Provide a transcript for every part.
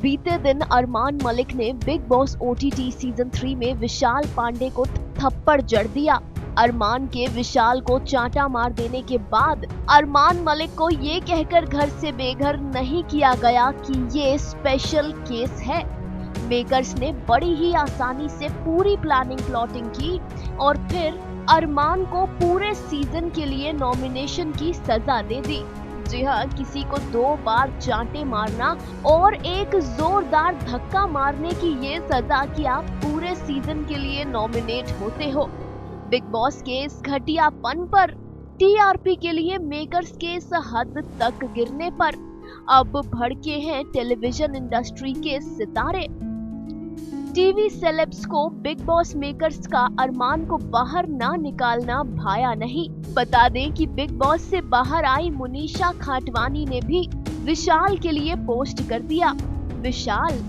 बीते दिन अरमान मलिक ने बिग बॉस ओटीटी सीजन 3 में विशाल पांडे को थप्पड़ जड़ दिया। अरमान के विशाल को चांटा मार देने के बाद अरमान मलिक को ये कहकर घर से बेघर नहीं किया गया कि ये स्पेशल केस है। मेकर्स ने बड़ी ही आसानी से पूरी प्लानिंग प्लॉटिंग की और फिर अरमान को पूरे सीजन के लिए नॉमिनेशन की सजा दे दी। जी हाँ, किसी को 2 बार चांटे मारना और एक जोरदार धक्का मारने की ये सजा कि आप पूरे सीजन के लिए नॉमिनेट होते हो। बिग बॉस के इस घटियापन पर, टीआरपी के लिए मेकर्स के इस हद तक गिरने पर अब भड़के हैं टेलीविजन इंडस्ट्री के सितारे। टीवी सेलेब्स को बिग बॉस मेकर्स का अरमान को बाहर ना निकालना भाया नहीं। बता दें कि बिग बॉस से बाहर आई मुनीषा खाटवानी ने भी विशाल के लिए पोस्ट कर दिया, Vishal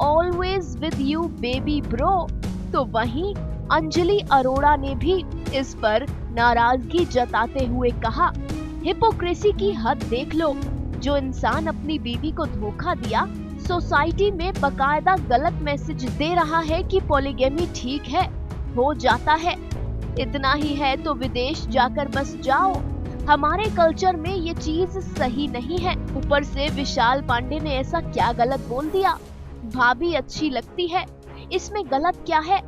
always with you baby bro. तो वहीं अंजलि अरोड़ा ने भी इस पर नाराजगी जताते हुए कहा, हिपोक्रेसी की हद देख लो। जो इंसान अपनी बीवी को धोखा दिया, सोसाइटी में बकायदा गलत मैसेज दे रहा है कि पॉलीगैमी ठीक है, हो जाता है। इतना ही है तो विदेश जाकर बस जाओ। हमारे कल्चर में ये चीज सही नहीं है। ऊपर से विशाल पांडे ने ऐसा क्या गलत बोल दिया? भाभी अच्छी लगती है, इसमें गलत क्या है?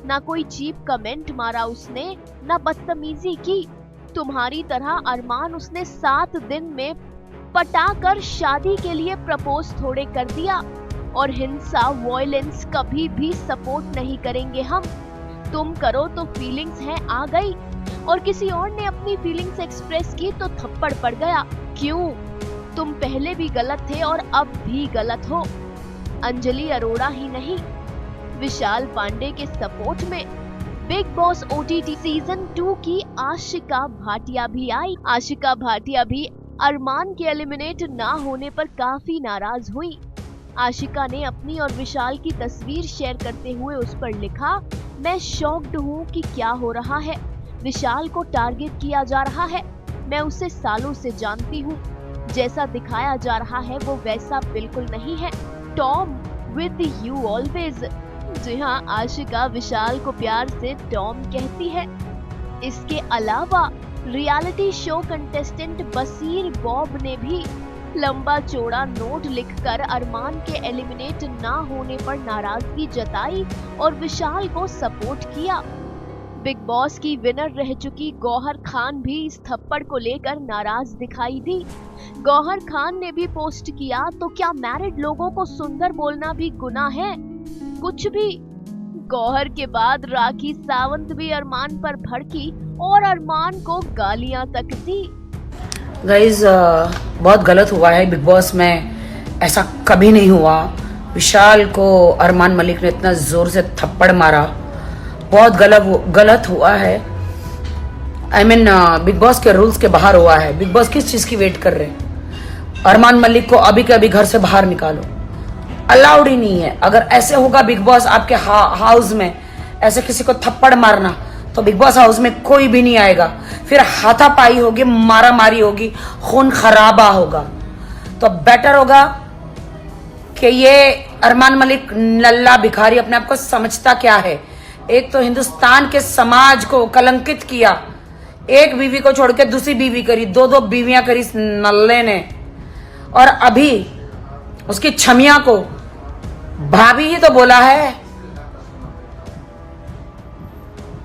ना कोई चीप कमेंट मारा उसने, ना बदतमीजी की। तुम्हारी तरह अरमान उसने 7 दिन में पटाकर शादी के लिए प्रपोज थोड़े कर दिया। और हिंसा, वॉयलेंस कभी भी सपोर्ट नहीं करेंगे हम। तुम करो तो फीलिंग्स हैं आ गई, और किसी और ने अपनी फीलिंग्स एक्सप्रेस की तो थप्पड़ पड़ गया। क्यों? तुम पहले भी गलत थे और अब भी गलत हो। अंजलि अरोड़ा ही नहीं, विशाल पांडे के सपोर्ट में बिग बॉस ओटीटी सीजन 2 की आशिका भाटिया भी आई। आशिका भाटिया भी अरमान के एलिमिनेट ना होने पर काफी नाराज हुई। आशिका ने अपनी और विशाल की तस्वीर शेयर करते हुए उस पर लिखा, मैं शॉक्ड हूँ कि क्या हो रहा है। विशाल को टारगेट किया जा रहा है। मैं उसे सालों से जानती हूँ। जैसा दिखाया जा रहा है वो वैसा बिल्कुल नहीं है। Tom with you always. जी हाँ, आशिका विशाल को प्यार से टॉम कहती है। इसके अलावा रियलिटी शो कंटेस्टेंट बसीर बॉब ने भी लंबा चौड़ा नोट लिखकर अरमान के एलिमिनेट ना होने पर नाराजगी जताई और विशाल को सपोर्ट किया। बिग बॉस की विनर रह चुकी गौहर खान भी इस थप्पड़ को लेकर नाराज दिखाई दी। गौहर खान ने भी पोस्ट किया, तो क्या मैरिड लोगों को सुंदर बोलना भी गुनाह है? कुछ भी। गौहर के बाद राखी सावंत भी अरमान पर भड़की और अरमान को गालियां तक दी। गाइस, बहुत गलत हुआ है। बिग बॉस में ऐसा कभी नहीं हुआ। विशाल को अरमान मलिक ने इतना जोर से थप्पड़ मारा, बहुत गलत हुआ है। बिग बॉस के रूल्स के बाहर हुआ है। बिग बॉस किस चीज की वेट कर रहे हैं? अरमान मलिक को अभी के अभी घर से बाहर निकालो, अलाउड ही नहीं है। अगर ऐसे होगा बिग बॉस आपके हाउस में, ऐसे किसी को थप्पड़ मारना, तो बिग बॉस हाउस में कोई भी नहीं आएगा। फिर हाथापाई होगी, मारा मारी होगी, खून खराबा होगा। तो बेटर होगा कि ये अरमान मलिक नल्ला भिखारी अपने आप को समझता क्या है। एक तो हिंदुस्तान के समाज को कलंकित किया, एक बीवी को छोड़ के दूसरी बीवी करी, 2 बीवियां करी इस नल्ले ने। और अभी उसकी छमिया को भाभी ही तो बोला है।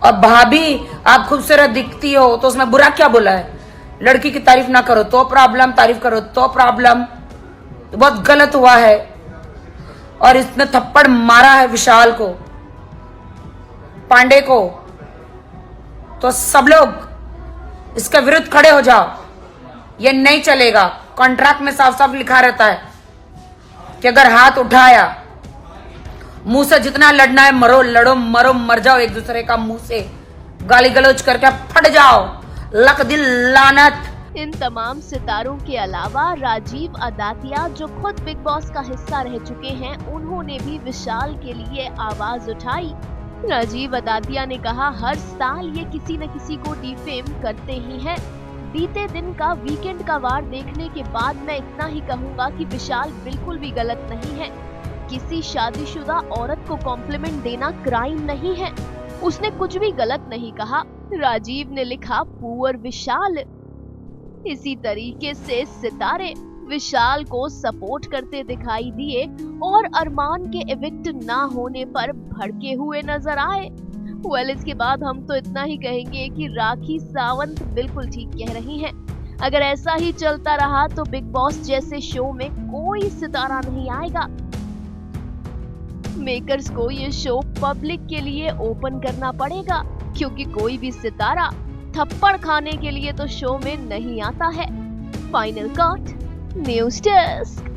और भाभी आप खूबसूरत दिखती हो तो उसमें बुरा क्या बोला है? लड़की की तारीफ ना करो तो प्रॉब्लम, तारीफ करो तो प्रॉब्लम। तो बहुत गलत हुआ है। और इसने थप्पड़ मारा है विशाल को, पांडे को। तो सब लोग इसके विरुद्ध खड़े हो जाओ। ये नहीं चलेगा। कॉन्ट्रैक्ट में साफ साफ लिखा रहता है कि अगर हाथ उठाया, मुंह से जितना लड़ना है मरो, लड़ो, मरो, मर जाओ एक दूसरे का, मुंह से गाली गलौज करके फट जाओ, लक दिल लानत। इन तमाम सितारों के अलावा राजीव अदातिया, जो खुद बिग बॉस का हिस्सा रह चुके हैं, उन्होंने भी विशाल के लिए आवाज उठाई। राजीव अदातिया ने कहा, हर साल ये किसी न किसी को डिफेम करते ही हैं। बीते दिन का वीकेंड का वार देखने के बाद मैं इतना ही कहूंगा कि विशाल बिल्कुल भी गलत नहीं है। किसी शादीशुदा औरत को कॉम्प्लीमेंट देना क्राइम नहीं है। उसने कुछ भी गलत नहीं कहा। राजीव ने लिखा पुअर विशाल। इसी तरीके से सितारे विशाल को सपोर्ट करते दिखाई दिए और अरमान के इविक्ट ना होने पर भड़के हुए नजर आए। इसके बाद हम तो इतना ही कहेंगे कि राखी सावंत बिल्कुल ठीक कह रही हैं। अगर ऐसा ही चलता रहा तो बिग बॉस जैसे शो में कोई सितारा नहीं आएगा। मेकर्स को ये शो पब्लिक के लिए ओपन करना पड़ेगा, क्योंकि कोई भी सितारा थप्पड़ खाने के लिए तो शो में नहीं आता है। Final cut, news desk.